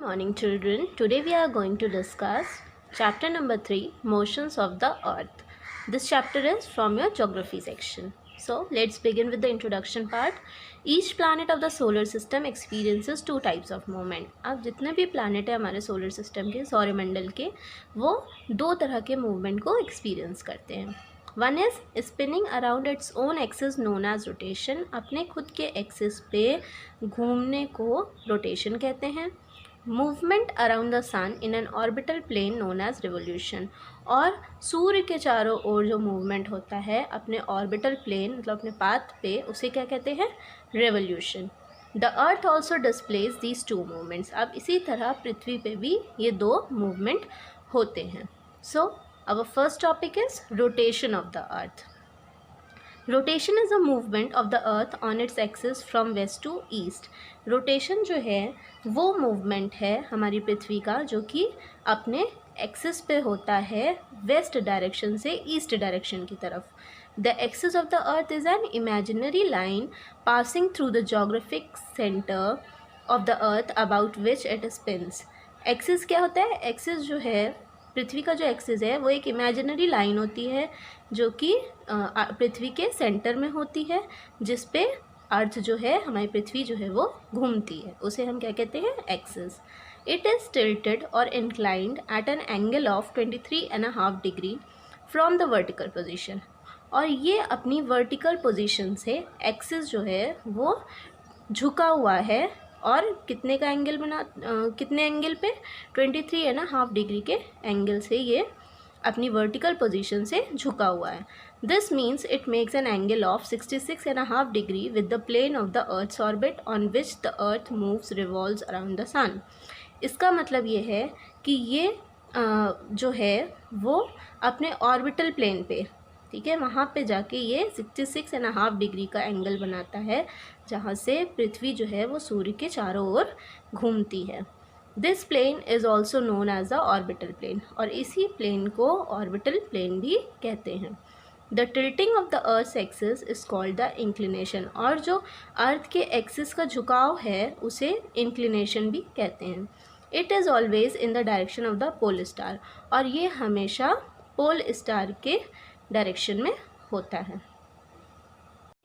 Morning children, today we are going to discuss chapter number 3, Motions of the Earth. This chapter is from your geography section. So let's begin with the introduction part. Each planet of the solar system experiences two types of movement. अब जितने भी planet है हमारे solar system के सौरमंडल के वो दो तरह के movement को experience करते हैं. One is spinning around its own axis known as rotation. अपने खुद के एक्सिस पे घूमने को रोटेशन कहते हैं. Movement around the sun in an orbital plane known as revolution. और सूर्य के चारों ओर जो मूवमेंट होता है अपने ऑर्बिटल प्लेन मतलब अपने पाथ पे, उसे क्या कहते हैं? Revolution. The earth also displays these two movements. अब इसी तरह पृथ्वी पे भी ये दो मूवमेंट होते हैं. So our first topic is rotation of the earth. Rotation is a movement of the earth on its axis from west to east. Rotation जो है वो मूवमेंट है हमारी पृथ्वी का जो कि अपने एक्सिस पे होता है वेस्ट डायरेक्शन से ईस्ट डायरेक्शन की तरफ. The axis of the earth is an imaginary line passing through the geographic centre of the earth about which it spins. Axis क्या होता है? एक्सिस जो है पृथ्वी का जो एक्सिस है वो एक इमेजिनरी लाइन होती है जो कि पृथ्वी के सेंटर में होती है, जिस पे अर्थ जो है हमारी पृथ्वी जो है वो घूमती है. उसे हम क्या कहते हैं? एक्सिस. इट इज़ टिल्टेड और inclined at N angle of 23.5 degree from the vertical position. और ये अपनी वर्टिकल पोजीशन से एक्सिस जो है वो झुका हुआ है. और कितने का एंगल कितने एंगल पे? 23.5 डिग्री के एंगल से ये अपनी वर्टिकल पोजीशन से झुका हुआ है. This means it makes an angle of 66.5 degree with the plane of the earth's orbit on which the earth moves revolves around the sun. इसका मतलब ये है कि ये जो है वो अपने ऑर्बिटल प्लेन पे, ठीक है, वहाँ पे जाके ये 66.5 डिग्री का एंगल बनाता है जहाँ से पृथ्वी जो है वो सूर्य के चारों ओर घूमती है. This plane is also known as the orbital plane. और इसी प्लेन को ऑर्बिटल प्लेन भी कहते हैं. The tilting of the earth axis is called the inclination. और जो अर्थ के एक्सिस का झुकाव है उसे इंक्लिनेशन भी कहते हैं. It is always in the direction of the pole star. और ये हमेशा पोल स्टार के डायरेक्शन में होता है.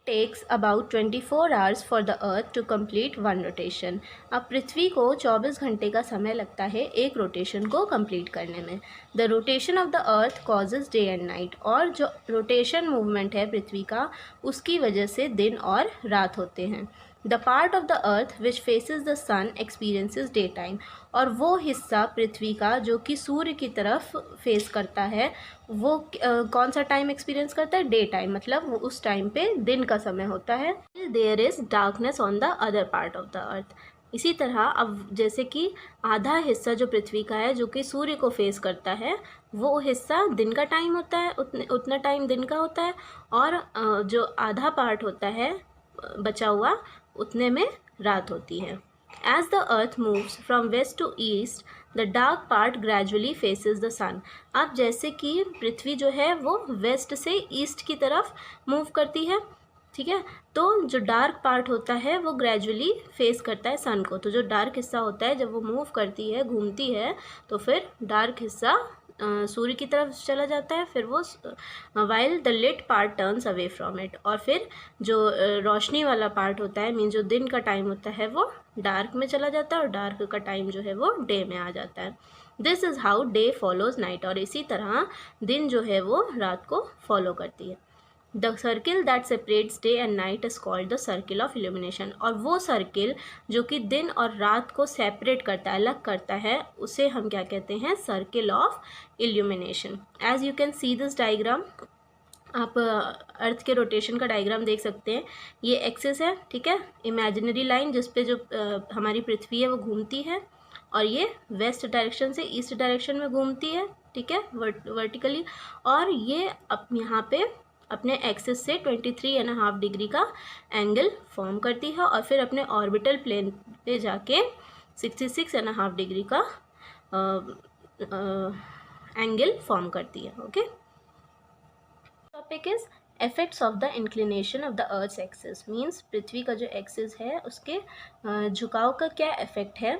Takes about 24 hours for the earth to complete one rotation. अब पृथ्वी को 24 घंटे का समय लगता है एक रोटेशन को कंप्लीट करने में. The rotation of the earth causes day and night. और जो रोटेशन मूवमेंट है पृथ्वी का उसकी वजह से दिन और रात होते हैं. The part of the earth which faces the sun experiences day time. और वो हिस्सा पृथ्वी का जो कि सूर्य की तरफ फेस करता है वो कौन सा टाइम एक्सपीरियंस करता है? Day time. मतलब वो उस टाइम पे दिन का समय होता है. There is darkness on the other part of the earth. इसी तरह अब जैसे कि आधा हिस्सा जो पृथ्वी का है जो कि सूर्य को फेस करता है वो हिस्सा दिन का टाइम होता है, उतना टाइम दिन का होता है. और जो आधा पार्ट होता है बचा हुआ उतने में रात होती है. As the earth moves from west to east the dark part gradually faces the sun. अब जैसे कि पृथ्वी जो है वो वेस्ट से ईस्ट की तरफ मूव करती है, ठीक है, तो जो डार्क पार्ट होता है वो ग्रेजुअली फेस करता है सन को. तो जो डार्क हिस्सा होता है जब वो मूव करती है, घूमती है, तो फिर डार्क हिस्सा सूर्य की तरफ चला जाता है. फिर वो while the lit part turns away from it. और फिर जो रोशनी वाला पार्ट होता है मीन जो दिन का टाइम होता है वो डार्क में चला जाता है और डार्क का टाइम जो है वो डे में आ जाता है. This is how day follows night. और इसी तरह दिन जो है वो रात को फॉलो करती है. The circle that separates day and night is called the circle of illumination. और वो सर्किल जो कि दिन और रात को सेपरेट करता है, अलग करता है, उसे हम क्या कहते हैं? Circle of illumination. As you can see this diagram, आप अर्थ के रोटेशन का डायग्राम देख सकते हैं. ये एक्सिस है, ठीक है, इमेजिनरी लाइन जिस पे जो हमारी पृथ्वी है वो घूमती है. और ये वेस्ट डायरेक्शन से ईस्ट डायरेक्शन में घूमती है, ठीक है, वर्टिकली. और ये यहाँ पे अपने एक्सिस से 23.5 डिग्री का एंगल फॉर्म करती है और फिर अपने ऑर्बिटल प्लेन पे जाके 66.5 डिग्री का एंगल फॉर्म करती है. Okay, topic is effects of the inclination of the earth's axis. Means पृथ्वी का जो एक्सिस है उसके झुकाव का क्या इफेक्ट है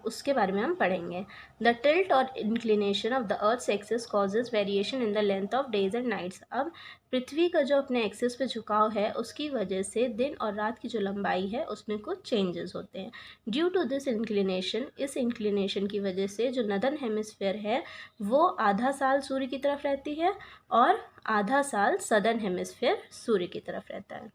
उसके बारे में हम पढ़ेंगे। द टिल्ट और inclination of the earth axis causes variation in the length of days and nights. अब पृथ्वी का जो अपने एक्सिस पे झुकाव है उसकी वजह से दिन और रात की जो लंबाई है उसमें कुछ चेंजेस होते हैं। ड्यू टू दिस इंक्लिनेशन, इस इंक्लिनेशन की वजह से जो नदर्न हेमिस्फेयर है वो आधा साल सूर्य की तरफ रहती है और आधा साल सदर्न हेमिस्फेयर सूर्य की तरफ रहता है।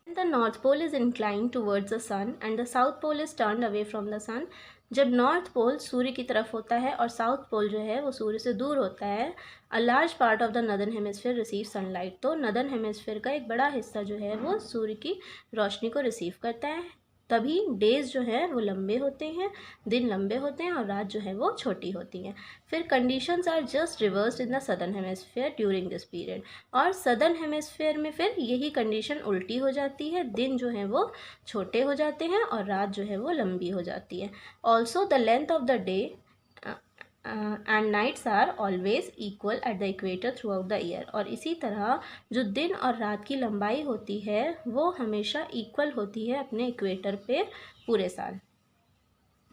The North Pole is inclined towards the sun and the South Pole is turned away from the sun। जब नॉर्थ पोल सूर्य की तरफ होता है और साउथ पोल जो है वो सूर्य से दूर होता है, a large part of the northern hemisphere receive sunlight. तो नदर्न हेमिस्फेयर का एक बड़ा हिस्सा जो है वो सूर्य की रोशनी को रिसीव करता है, तभी डेज जो है वो लंबे होते हैं, दिन लंबे होते हैं और रात जो है वो छोटी होती हैं। फिर conditions are just reversed in the southern hemisphere during this period. और सदर्न हेमिस्फेयर में फिर यही कंडीशन उल्टी हो जाती है, दिन जो है वो छोटे हो जाते हैं और रात जो है वो लंबी हो जाती है। Also the length of the day and nights are always equal at the equator throughout the year. और इसी तरह जो दिन और रात की लंबाई होती है वो हमेशा इक्वल होती है अपने इक्वेटर पे पूरे साल।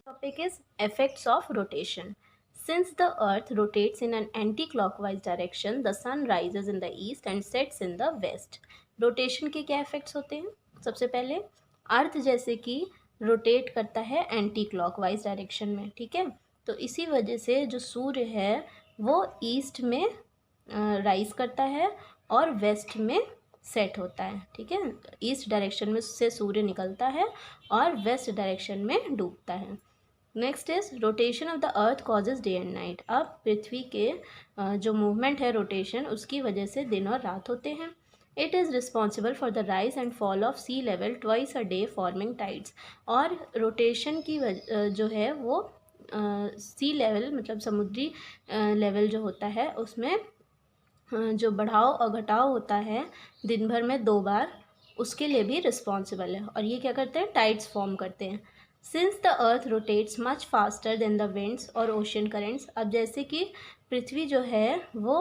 Topic is effects of rotation. Since the earth rotates in an anti-clockwise direction, the sun rises in the east and sets in the west। Rotation के क्या इफेक्ट्स होते हैं? सबसे पहले अर्थ जैसे कि रोटेट करता है एंटी क्लॉकवाइज डायरेक्शन में, ठीक है, तो इसी वजह से जो सूर्य है वो ईस्ट में राइज करता है और वेस्ट में सेट होता है, ठीक है। ईस्ट डायरेक्शन में से सूर्य निकलता है और वेस्ट डायरेक्शन में डूबता है। Next is rotation of the earth causes day and night. अब पृथ्वी के जो मूवमेंट है रोटेशन उसकी वजह से दिन और रात होते हैं। It is responsible for the rise and fall of sea level twice a day forming tides. और रोटेशन की जो है वो सी लेवल मतलब समुद्री लेवल जो होता है उसमें जो बढ़ाव और घटाव होता है दिन भर में 2 बार, उसके लिए भी रिस्पॉन्सिबल है। और ये क्या करते हैं? टाइड्स फॉर्म करते हैं। Since the earth rotates much faster than the winds और ओशन करेंट्स। अब जैसे कि पृथ्वी जो है वो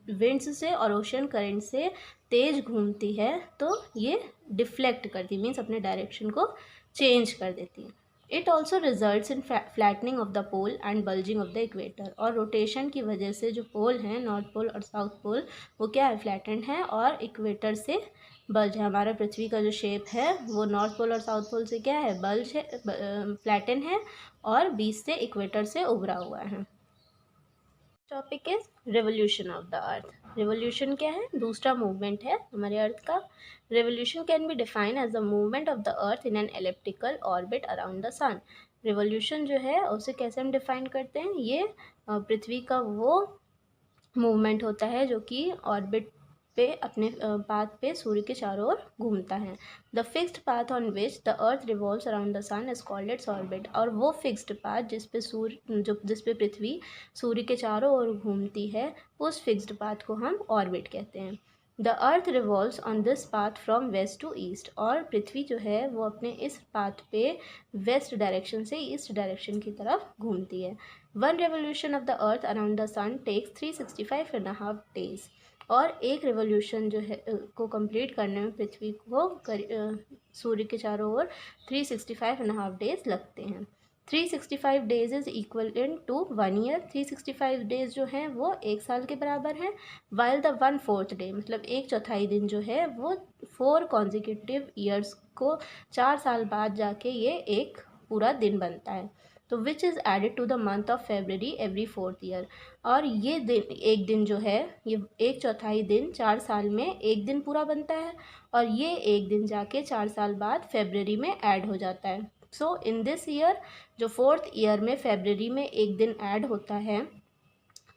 विंड्स से और ओशन करेंट से तेज़ घूमती है तो ये डिफ्लेक्ट करती है, मीन्स अपने डायरेक्शन को चेंज कर देती है। It also results in flattening of the pole and bulging of the equator. और रोटेशन की वजह से जो पोल हैं, नॉर्थ पोल और साउथ पोल, वो क्या है? फ्लैटेंड है और इक्वेटर से बल्ज है। हमारा पृथ्वी का जो शेप है वो नॉर्थ पोल और साउथ पोल से क्या है? बल्ज है, फ्लैटन है और बीच से इक्वेटर से उभरा हुआ है। Topic is revolution of the earth. Revolution क्या है? दूसरा मूवमेंट है हमारे अर्थ का। Revolution can be define as the movement of the earth in an elliptical orbit around the sun. Revolution जो है उसे कैसे हम डिफाइन करते हैं? ये पृथ्वी का वो मूवमेंट होता है जो कि ऑर्बिट पे अपने पाथ पे सूर्य के चारों ओर घूमता है। The fixed path on which the earth revolves around the sun is called its orbit. और वो फिक्स्ड पाथ जिस पे पृथ्वी सूर्य के चारों ओर घूमती है उस फिक्स्ड पाथ को हम ऑर्बिट कहते हैं। The earth revolves on this path from west to east. और पृथ्वी जो है वो अपने इस पाथ पे वेस्ट डायरेक्शन से ईस्ट डायरेक्शन की तरफ घूमती है। One revolution of the earth around the sun takes 365.5 days। और एक रेवोल्यूशन जो है को कंप्लीट करने में पृथ्वी को सूर्य के चारों ओर 365.5 days लगते हैं। 365 days is equivalent to 1 year। 365 days जो हैं वो 1 साल के बराबर हैं। वाइल द 1/4 day मतलब 1/4 दिन जो है वो 4 consecutive years को 4 साल बाद जाके ये एक पूरा दिन बनता है। तो which is added to the month of February every 4th year। और ये दिन, एक दिन जो है ये 1/4 दिन 4 साल में एक दिन पूरा बनता है और ये एक दिन जाके 4 साल बाद फरवरी में ऐड हो जाता है। सो इन दिस ईयर जो 4th year में फरवरी में एक दिन ऐड होता है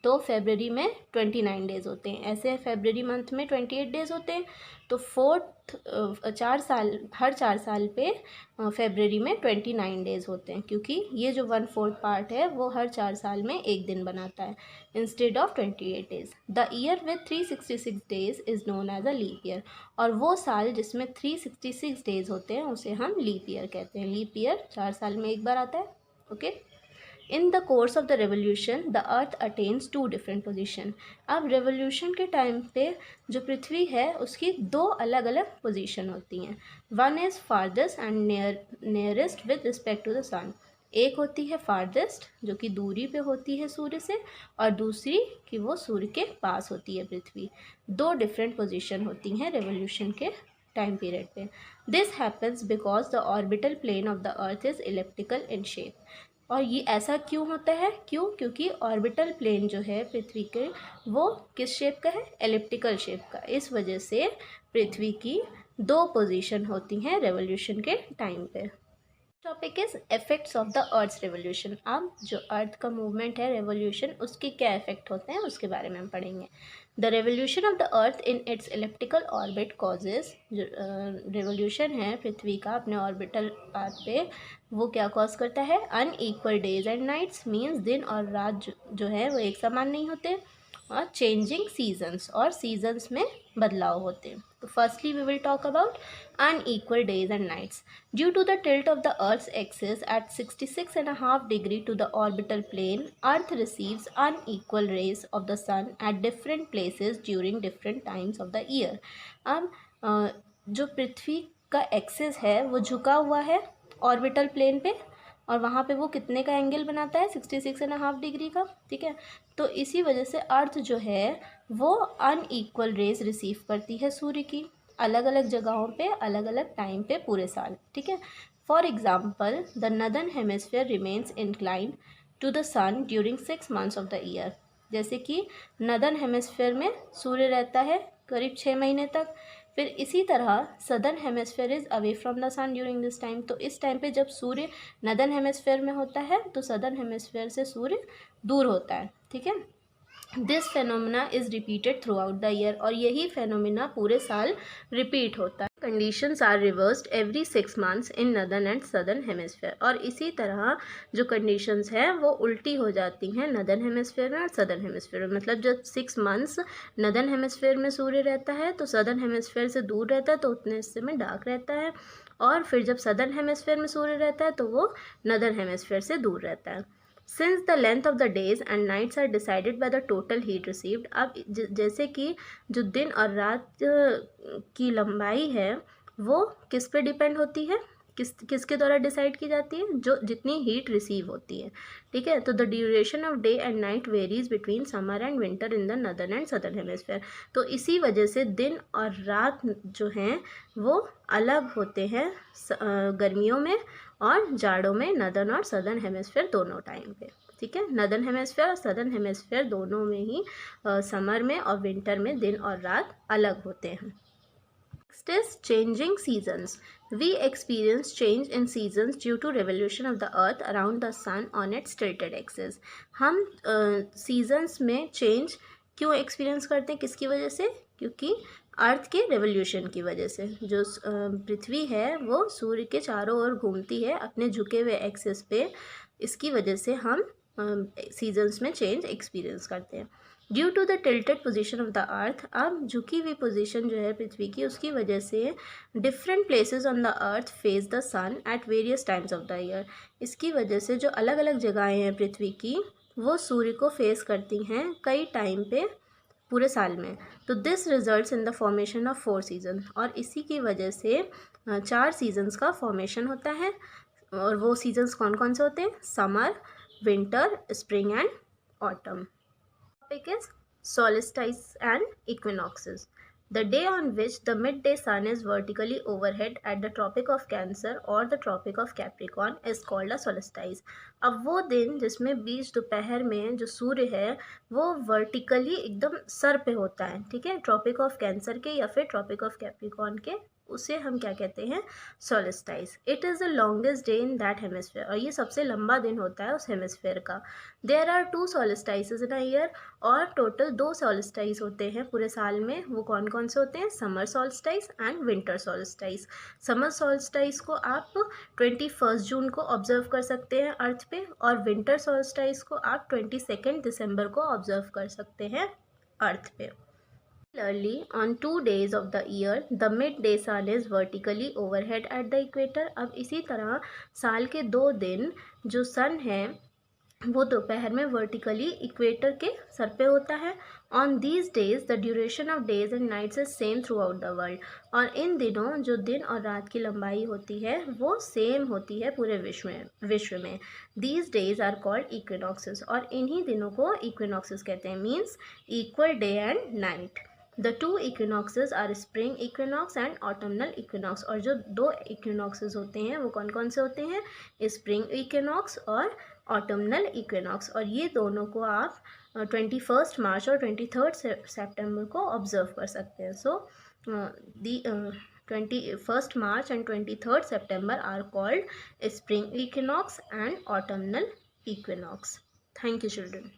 तो फरवरी में 29 days होते हैं। ऐसे फरवरी मंथ में 28 days होते हैं। तो हर 4 साल पे फरवरी में 29 days होते हैं, क्योंकि ये जो 1/4 पार्ट है वो हर 4 साल में एक दिन बनाता है instead of 28 days। The year with 366 days is known as a leap year. और वो साल जिसमें 366 days होते हैं उसे हम लीप ईयर कहते हैं। लीप ईयर 4 साल में एक बार आता है। Okay. In the course of the revolution the earth attains 2 different position. अब रेवोल्यूशन के टाइम पे जो पृथ्वी है उसकी 2 अलग अलग पोजीशन होती हैं। One is farthest and nearest with respect to the sun. एक होती है फारदेस्ट जो कि दूरी पे होती है सूर्य से, और दूसरी कि वो सूर्य के पास होती है पृथ्वी। दो डिफरेंट पोजीशन होती हैं रेवोल्यूशन के टाइम पीरियड पे। This happens because the orbital plane of the earth is elliptical in shape. और ये ऐसा क्यों होता है? क्योंकि ऑर्बिटल प्लेन जो है पृथ्वी के वो किस शेप का है? एलिप्टिकल शेप का। इस वजह से पृथ्वी की दो पोजीशन होती हैं रेवोल्यूशन के टाइम पे। Topic is effects of the earth's revolution. अब जो अर्थ का मूवमेंट है रेवोल्यूशन, उसके क्या इफेक्ट होते हैं उसके बारे में हम पढ़ेंगे। The revolution of the earth in its elliptical orbit causes, जो रेवोल्यूशन है पृथ्वी का अपने ऑर्बिटल पाथ पे, वो क्या कॉज करता है? Unequal days and nights, means दिन और रात जो है वो एक समान नहीं होते, और चेंजिंग सीजन्स, और सीजन्स में बदलाव होते हैं। तो firstly we will talk about unequal days and nights. Due to the tilt of the Earth's axis at 66.5 degree to the orbital plane, Earth receives unequal rays of the sun at different places during different times of the year. अब जो पृथ्वी का axis है वो झुका हुआ है orbital plane पे, और वहाँ पे वो कितने का एंगल बनाता है? 66.5 डिग्री का। ठीक है, तो इसी वजह से अर्थ जो है वो अनईक्वल रेज रिसीव करती है सूर्य की, अलग अलग जगहों पे अलग अलग टाइम पे पूरे साल। ठीक है, for example the northern hemisphere remains inclined to the sun during 6 months of the year. जैसे कि नदर्न हेमिस्फीयर में सूर्य रहता है करीब 6 महीने तक। फिर इसी तरह southern hemisphere is away from the sun during this time. तो इस टाइम पे जब सूर्य नदर्न हेमिस्फीयर में होता है तो सदर्न हेमिस्फीयर से सूर्य दूर होता है। ठीक है, this phenomena is repeated throughout the year, और यही फेनोमिना पूरे साल रिपीट होता है। Conditions are reversed every 6 months in northern and southern hemisphere, और इसी तरह जो कंडीशंस हैं वो उल्टी हो जाती हैं नदर्न हेमिस्फीयर में और सदर्न हेमिस्फीयर में। मतलब जब 6 months नदर्न हेमिस्फीयर में सूर्य रहता है तो सदर्न हेमिस्फीयर से दूर रहता है, तो उतने हिस्से में डार्क रहता है, और फिर जब सदर्न हेमिस्फीयर में सूर्य रहता है तो वो नदर्न हेमिस्फीयर से दूर रहता है। Since the length of the days and nights are decided by the total heat received. अब जैसे कि जो दिन और रात की लंबाई है वो किस पे डिपेंड होती है? किसके द्वारा डिसाइड की जाती है? जो जितनी हीट रिसीव होती है। ठीक है, तो the duration of day and night varies between summer and winter in the northern and southern hemisphere. तो इसी वजह से दिन और रात जो हैं वो अलग होते हैं गर्मियों में और जाड़ों में, नदर्न और सदर्न हेमिस्फीयर दोनों टाइम पे। ठीक है, नदर्न हेमिस्फीयर और सदर्न हेमिस्फीयर दोनों में ही समर में और विंटर में दिन और रात अलग होते हैं। Next is changing seasons. We experience change in seasons due to revolution of the earth around the sun on its tilted axis. हम seasons में change क्यों experience करते हैं? किसकी वजह से? क्योंकि अर्थ के रेवोल्यूशन की वजह से। जो पृथ्वी है वो सूर्य के चारों ओर घूमती है अपने झुके हुए एक्सिस पे, इसकी वजह से हम सीजन्स में चेंज एक्सपीरियंस करते हैं। Due to the tilted position of the earth, अब झुकी हुई पोजीशन जो है पृथ्वी की, उसकी वजह से different places on the earth face the sun at various times of the year. इसकी वजह से जो अलग अलग जगहें हैं पृथ्वी की वो सूर्य को फेस करती हैं कई टाइम पे पूरे साल में। तो this results in the formation of 4 season, और इसी की वजह से 4 सीजन्स का फॉर्मेशन होता है। और वो सीजन्स कौन कौन से होते हैं? Summer, winter, spring and autumn. Topic is solstice and equinoxes. The day on which the midday sun is vertically overhead at the Tropic of Cancer or the Tropic of Capricorn is called a solstice. अब वो दिन जिसमें बीच दोपहर में जो सूर्य है वो vertically एकदम सर पे होता है, ठीक है, ट्रॉपिक ऑफ कैंसर के या फिर ट्रॉपिक ऑफ कैप्रिकॉर्न के, उसे हम क्या कहते हैं? Solstice. It is the longest day in that hemisphere, और ये सबसे लंबा दिन होता है उस हेमिस्फेयर का। There are 2 solstices in a year, और टोटल 2 सोलिस्टाइस होते हैं पूरे साल में। वो कौन कौन से होते हैं? Summer solstice and winter solstice. Summer solstice को आप 21 जून को ऑब्जर्व कर सकते हैं अर्थ पे, और विंटर सोलिस्टाइस को आप 22 दिसंबर को ऑब्जर्व कर सकते हैं अर्थ पे। Similarly, on 2 days of the year, the midday sun is vertically overhead at the equator. अब इसी तरह साल के 2 दिन जो सन है वो दोपहर में वर्टिकली इक्वेटर के सर पे होता है। On these days the duration of days and nights is same throughout the world. और इन दिनों जो दिन और रात की लंबाई होती है वो सेम होती है पूरे विश्व में। These days are called equinoxes, और इन्हीं दिनों को इक्विनॉक्सेस कहते हैं, means equal day and night. The two equinoxes are spring equinox and autumnal equinox. और जो दो इक्विनॉक्सेस होते हैं वो कौन कौन से होते हैं? स्प्रिंग इक्विनॉक्स और ऑटमनल इक्विनॉक्स। और ये दोनों को आप 21 मार्च और 23 सितंबर को ऑब्जर्व कर सकते हैं। सो दी 21 March and 23 September are called spring equinox and autumnal equinox. Thank you, children.